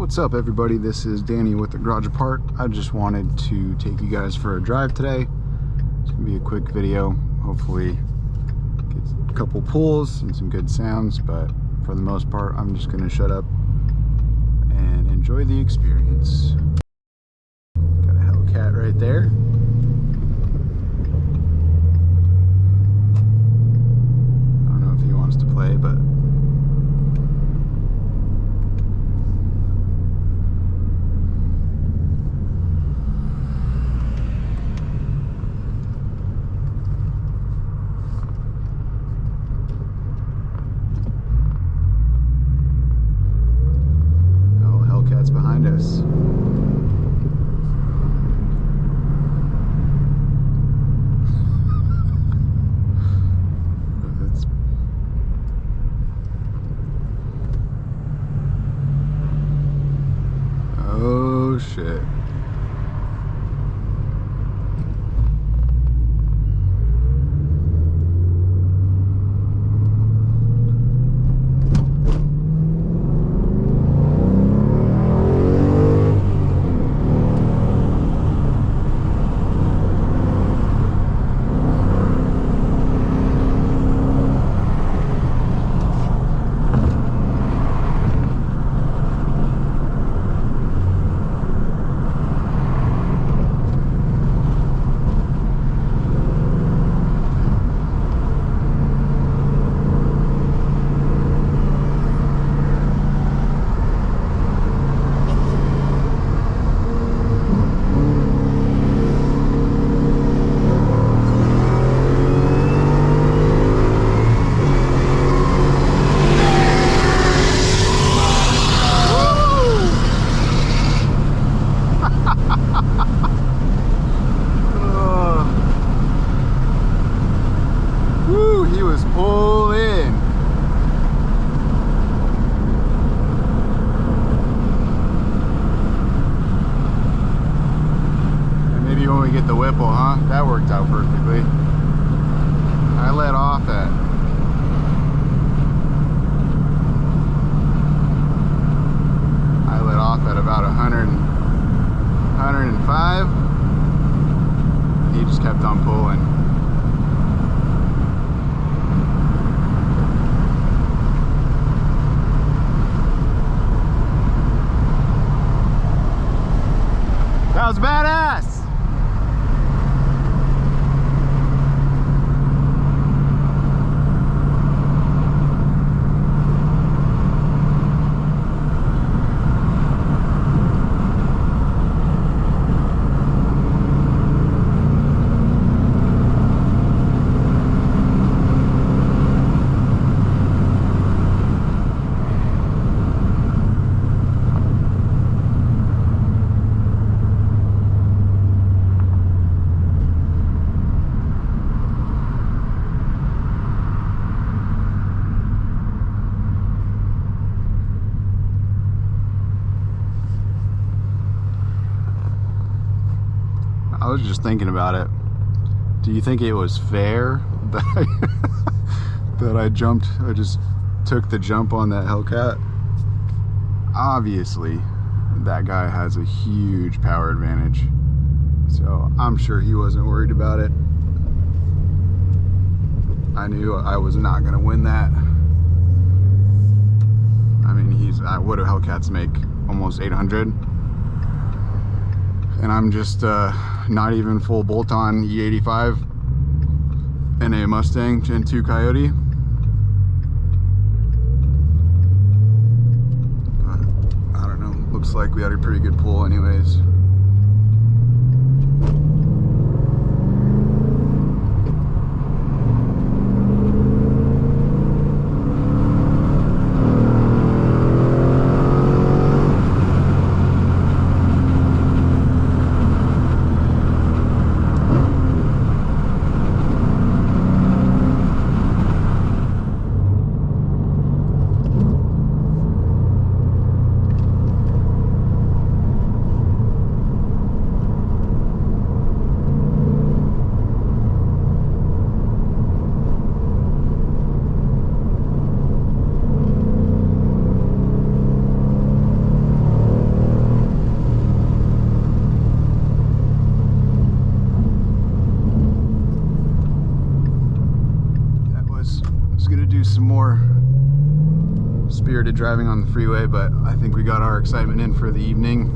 What's up, everybody? This is Danny with the Garage Apart. I just wanted to take you guys for a drive today. It's gonna be a quick video. Hopefully get a couple pulls and some good sounds, but for the most part I'm just gonna shut up and enjoy the experience. Got a Hellcat right there. I don't know if he wants to play, but behind us. Oh shit. He was pulling. And maybe when we get the Whipple, huh? That worked out perfectly. I let off at about 105. He just kept on pulling. That was badass! I was just thinking about it. Do you think it was fair that I just took the jump on that Hellcat? Obviously, that guy has a huge power advantage. So I'm sure he wasn't worried about it. I knew I was not gonna win that. I mean, what do Hellcats make? Almost 800? And I'm just not even full bolt-on E85 and a Mustang Gen 2 Coyote. But I don't know, looks like we had a pretty good pull anyways. spirited driving on the freeway, but I think we got our excitement in for the evening.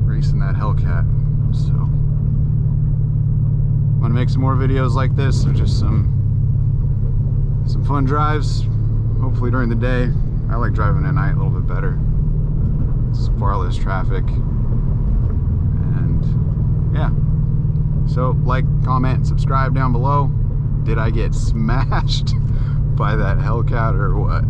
Racing that Hellcat. So I'm gonna make some more videos like this, or just some fun drives, hopefully during the day. I like driving at night a little bit better. It's far less traffic. And yeah. So like, comment, subscribe down below. Did I get smashed by that Hellcat or what?